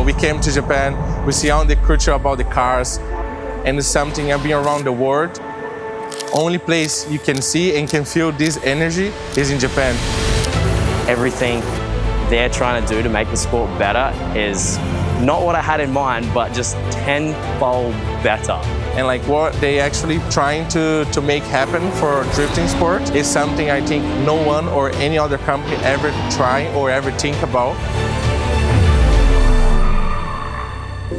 we came to Japan, we see all the culture about the cars, and it's something I've been around the world. Only place you can see and can feel this energy is in Japan. Everything they're trying to do to make the sport better is not what I had in mind, but just tenfold better. And like what they actually trying to make happen for drifting sport is something I think no one or any other company ever try or ever think about.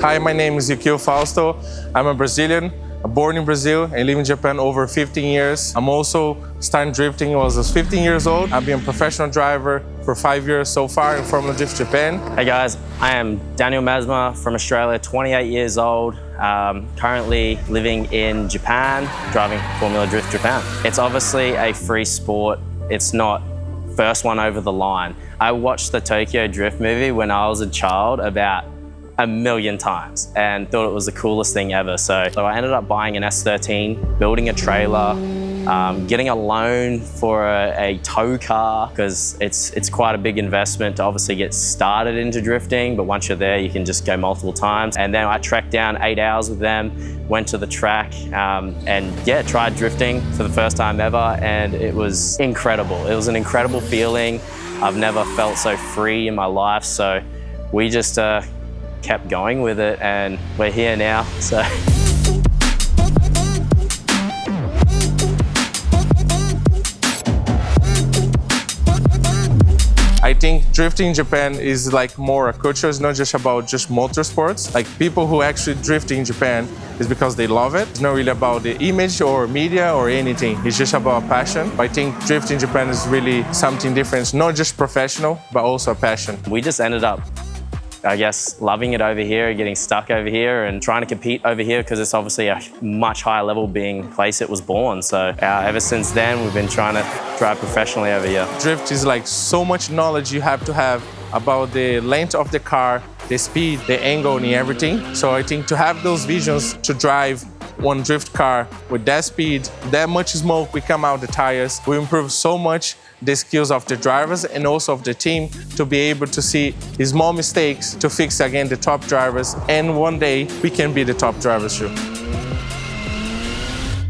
Hi, my name is Yukio Fausto. I'm a Brazilian, born in Brazil and live in Japan over 15 years. I'm also starting drifting when I was 15 years old. I've been a professional driver for 5 years so far in Formula Drift Japan. Hey guys, I am Daniel Masma from Australia, 28 years old. Currently living in Japan, driving Formula Drift Japan. It's obviously a free sport. It's not first one over the line. I watched the Tokyo Drift movie when I was a child about 1,000,000 times and thought it was the coolest thing ever. So I ended up buying an S13, building a trailer, getting a loan for a tow car because it's quite a big investment to obviously get started into drifting, but once you're there you can just go multiple times. And then I trekked down 8 hours with them, went to the track and yeah, tried drifting for the first time ever, and it was incredible. It was an incredible feeling. I've never felt so free in my life, so we just kept going with it and we're here now. So. I think drifting in Japan is like more a culture. It's not just about just motorsports. Like people who actually drift in Japan is because they love it. It's not really about the image or media or anything. It's just about passion. I think drifting in Japan is really something different. It's not just professional, but also a passion. We just ended up, I guess, loving it over here, getting stuck over here and trying to compete over here because it's obviously a much higher level being the place it was born. So ever since then, we've been trying to drive professionally over here. Drift is like so much knowledge you have to have about the length of the car, the speed, the angle and everything. So I think to have those visions to drive one drift car with that speed, that much smoke we come out the tires, we improve so much the skills of the drivers and also of the team to be able to see small mistakes to fix again the top drivers, and one day we can be the top drivers too.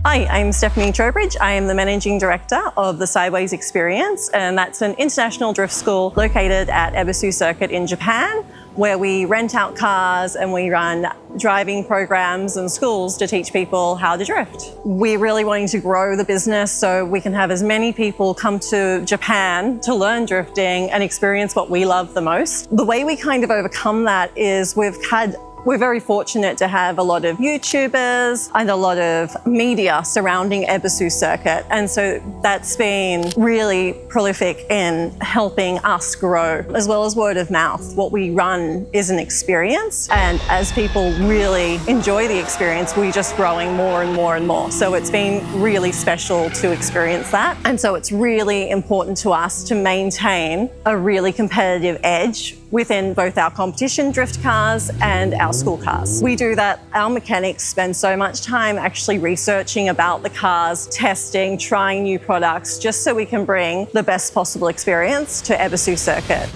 Hi, I'm Stephanie Trowbridge. I am the Managing Director of the Sideways Experience, and that's an international drift school located at Ebisu Circuit in Japan, where we rent out cars and we run driving programs and schools to teach people how to drift. We're really wanting to grow the business so we can have as many people come to Japan to learn drifting and experience what we love the most. The way we kind of overcome that is we're very fortunate to have a lot of YouTubers and a lot of media surrounding Ebisu Circuit. And so that's been really prolific in helping us grow, as well as word of mouth. What we run is an experience, and as people really enjoy the experience, we're just growing more and more and more. So it's been really special to experience that. And so it's really important to us to maintain a really competitive edge within both our competition drift cars and our school cars. We do that. Our mechanics spend so much time actually researching about the cars, testing, trying new products, just so we can bring the best possible experience to Ebisu Circuit.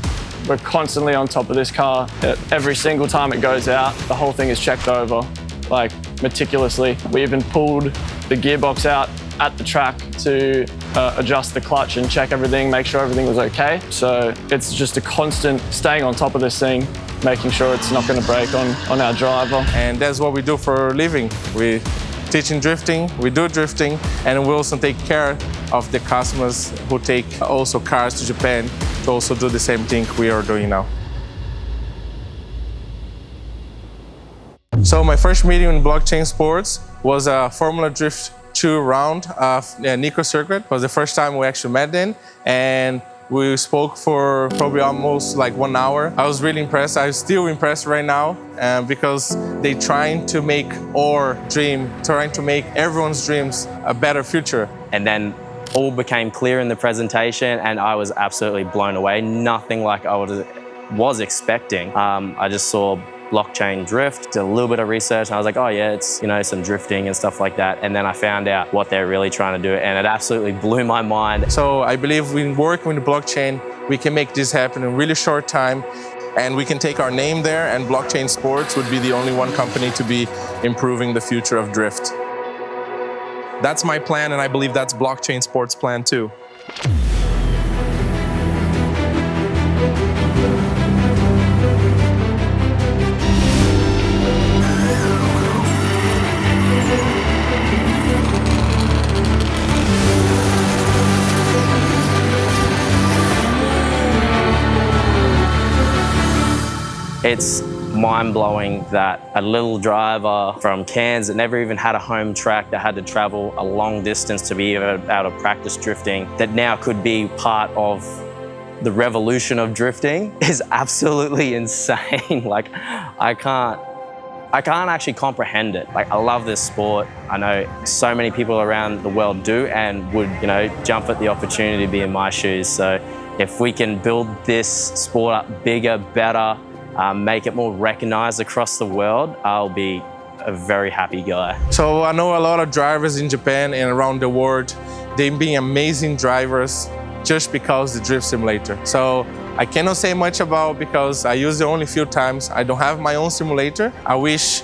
We're constantly on top of this car. Every single time it goes out, the whole thing is checked over, like meticulously. We even pulled the gearbox out at the track to adjust the clutch and check everything, make sure everything was okay. So it's just a constant staying on top of this thing, making sure it's not going to break on our driver. And that's what we do for a living. We teach in drifting, we do drifting, and we also take care of the customers who take also cars to Japan to also do the same thing we are doing now. So my first meeting in blockchain sports was a Formula Drift 2 round of Nico Circuit. It was the first time we actually met then, and we spoke for probably almost like 1 hour. I was really impressed. I'm still impressed right now because they're trying to make our dream, trying to make everyone's dreams a better future. And then all became clear in the presentation and I was absolutely blown away. Nothing like I was expecting. I just saw blockchain drift, did a little bit of research, and I was like, oh yeah, it's, you know, some drifting and stuff like that. And then I found out what they're really trying to do, and it absolutely blew my mind. So I believe we work with the blockchain, we can make this happen in a really short time. and we can take our name there, and Blockchain Sports would be the only one company to be improving the future of drift. That's my plan, and I believe that's Blockchain Sports' plan too. It's mind-blowing that a little driver from Cairns that never even had a home track, that had to travel a long distance to be able to practice drifting, that now could be part of the revolution of drifting, is absolutely insane. Like, I can't actually comprehend it. Like, I love this sport. I know so many people around the world do and would, jump at the opportunity to be in my shoes. So if we can build this sport up bigger, better, make it more recognized across the world, I'll be a very happy guy. So I know a lot of drivers in Japan and around the world, they've been amazing drivers just because the drift simulator. So I cannot say much about because I use it only a few times. I don't have my own simulator. I wish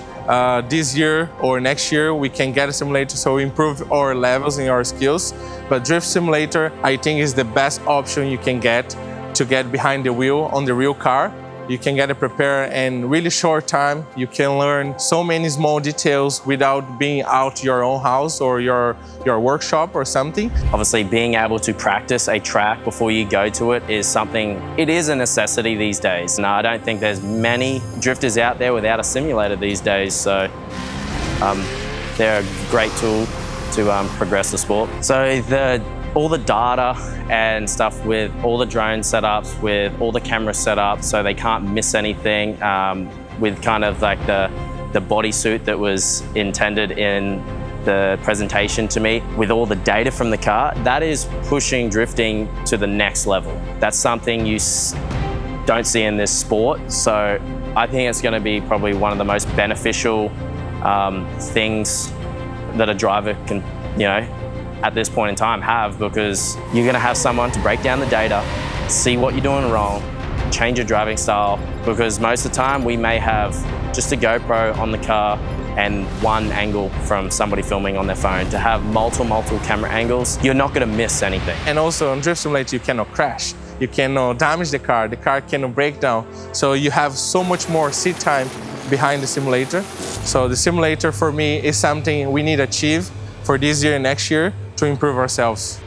this year or next year we can get a simulator so we improve our levels and our skills. But drift simulator, I think, is the best option you can get to get behind the wheel on the real car. You can get it prepared in really short time. You can learn so many small details without being out your own house or your workshop or something. Obviously, being able to practice a track before you go to it is something, it is a necessity these days. Now, I don't think there's many drifters out there without a simulator these days, so they're a great tool to progress the sport. So all the data and stuff with all the drone setups, with all the camera setups so they can't miss anything, with kind of like the bodysuit that was intended in the presentation to me, with all the data from the car, that is pushing drifting to the next level. That's something you don't see in this sport. So I think it's going to be probably one of the most beneficial things that a driver can, at this point in time have, because you're going to have someone to break down the data, see what you're doing wrong, change your driving style, because most of the time we may have just a GoPro on the car and one angle from somebody filming on their phone. To have multiple camera angles, you're not going to miss anything. And also on Drift Simulator, you cannot crash. You cannot damage the car cannot break down. So you have so much more seat time behind the simulator. So the simulator for me is something we need to achieve for this year and next year to improve ourselves.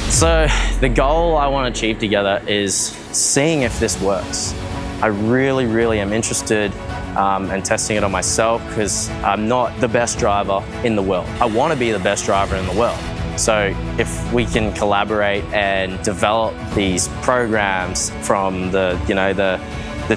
So the goal I want to achieve together is seeing if this works. I really am interested in testing it on myself, because I'm not the best driver in the world. I want to be the best driver in the world. So if we can collaborate and develop these programs from the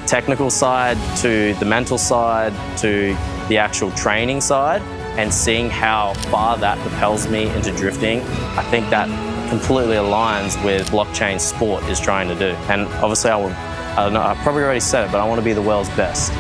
technical side to the mental side to the actual training side, and seeing how far that propels me into drifting, I think that completely aligns with Blockchain Sport is trying to do. And obviously I don't know, I probably already said it, but I want to be the world's best.